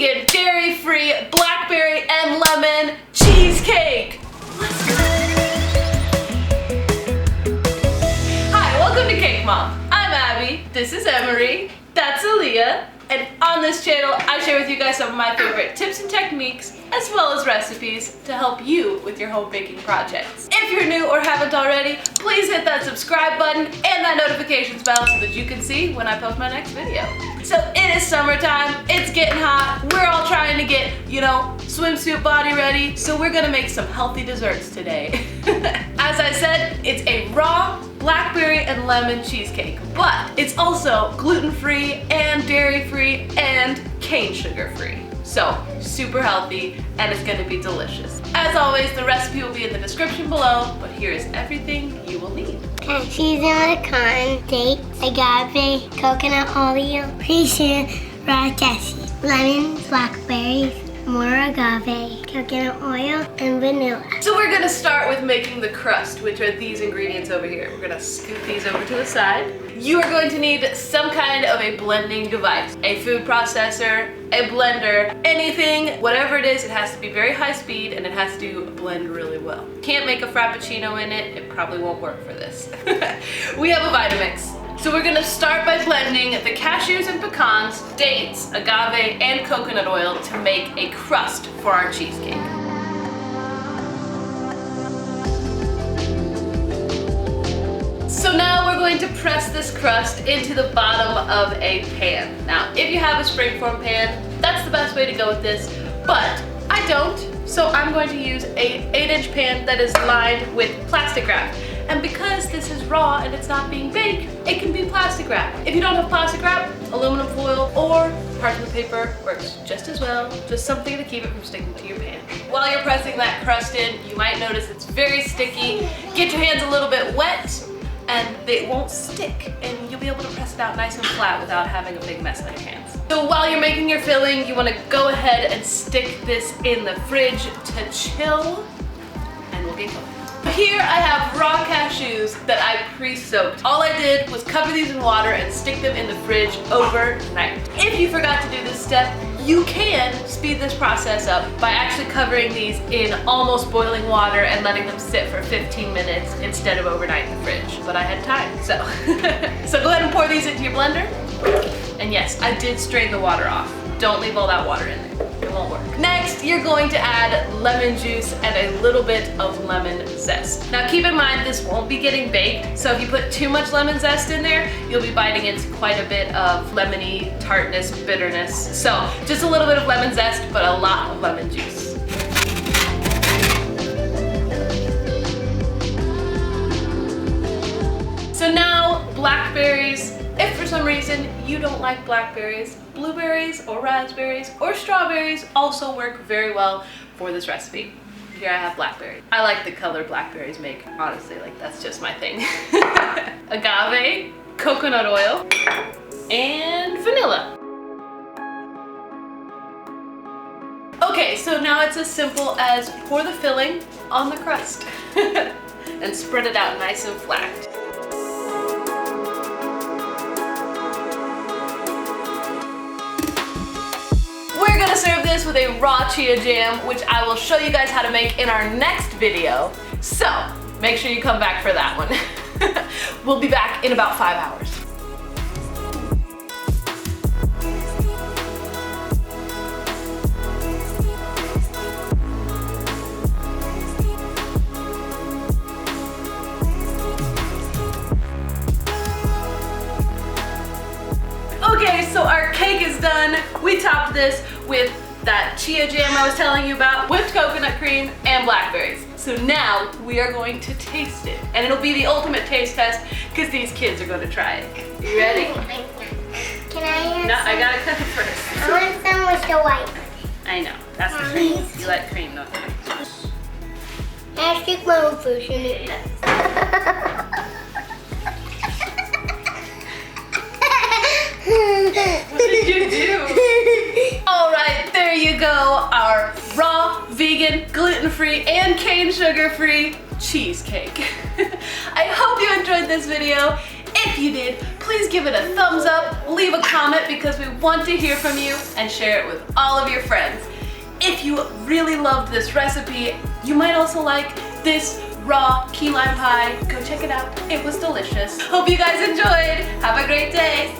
vegan, dairy-free, blackberry and lemon cheesecake. Let's go. Hi, welcome to Cake Mom. I'm Abby, this is Emery, that's Aaliyah, and on this channel I share with you guys some of my favorite tips and techniques as well as recipes to help you with your home baking projects. If you're new or haven't already, please hit that subscribe button and that notifications bell so that you can see when I post my next video. So it is summertime, it's getting hot, we're all trying to get, swimsuit body ready, so we're gonna make some healthy desserts today. As I said, it's a raw blackberry and lemon cheesecake, but it's also gluten-free and dairy-free and cane sugar-free. So, super healthy, and it's gonna be delicious. As always, the recipe will be in the description below, but here is everything you will need. Cashews and pecan, dates, agave, coconut oil, presoaked raw cashews, lemon, blackberries, more agave, coconut oil, and vanilla. So we're gonna start with making the crust, which are these ingredients over here. We're gonna scoot these over to the side. You are going to need some kind of a blending device, a food processor, a blender, anything, whatever it is, it has to be very high speed and it has to blend really well. Can't make a frappuccino in it, it probably won't work for this. We have a Vitamix. So we're gonna start by blending the cashews and pecans, dates, agave, and coconut oil to make a crust for our cheesecake. So now we're going to press this crust into the bottom of a pan. Now, if you have a springform pan, that's the best way to go with this, but I don't, so I'm going to use a 8-inch pan that is lined with plastic wrap. And because this is raw and it's not being baked, it can be plastic wrap. If you don't have plastic wrap, aluminum foil or parchment paper works just as well. Just something to keep it from sticking to your pan. While you're pressing that crust in, you might notice it's very sticky. Get your hands a little bit wet and they won't stick and you'll be able to press it out nice and flat without having a big mess on your hands. So while you're making your filling, you want to go ahead and stick this in the fridge to chill and we'll get going. Here I have raw cashews that I pre-soaked. All I did was cover these in water and stick them in the fridge overnight. If you forgot to do this step, you can speed this process up by actually covering these in almost boiling water and letting them sit for 15 minutes instead of overnight in the fridge. But I had time, so. So go ahead and pour these into your blender. And yes, I did strain the water off. Don't leave all that water in there. It won't work. Next, you're going to add lemon juice and a little bit of lemon zest. Now keep in mind, this won't be getting baked, so if you put too much lemon zest in there, you'll be biting into quite a bit of lemony tartness, bitterness. So just a little bit of lemon zest, but a lot of lemon juice. So now, blackberries. If for some reason you don't like blackberries, blueberries or raspberries or strawberries also work very well for this recipe. Here I have blackberries. I like the color blackberries make, honestly, like that's just my thing. Agave, coconut oil, and vanilla. Okay, so now it's as simple as pour the filling on the crust and spread it out nice and flat. We're gonna serve this with a raw chia jam, which I will show you guys how to make in our next video. So make sure you come back for that one. We'll be back in about 5 hours. Okay, so our cake is done. We topped this with that chia jam I was telling you about, whipped coconut cream, and blackberries. So now we are going to taste it. And it'll be the ultimate taste test because these kids are going to try it. You ready? Can I have No, some? I gotta cut it first. I want some with the white. I know, that's the cream. You like cream, don't you? I stick my own fish in it. What did you do? Alright, there you go. Our raw, vegan, gluten-free, and cane sugar-free cheesecake. I hope you enjoyed this video. If you did, please give it a thumbs up, leave a comment because we want to hear from you, and share it with all of your friends. If you really loved this recipe, you might also like this raw key lime pie. Go check it out. It was delicious. Hope you guys enjoyed. Have a great day.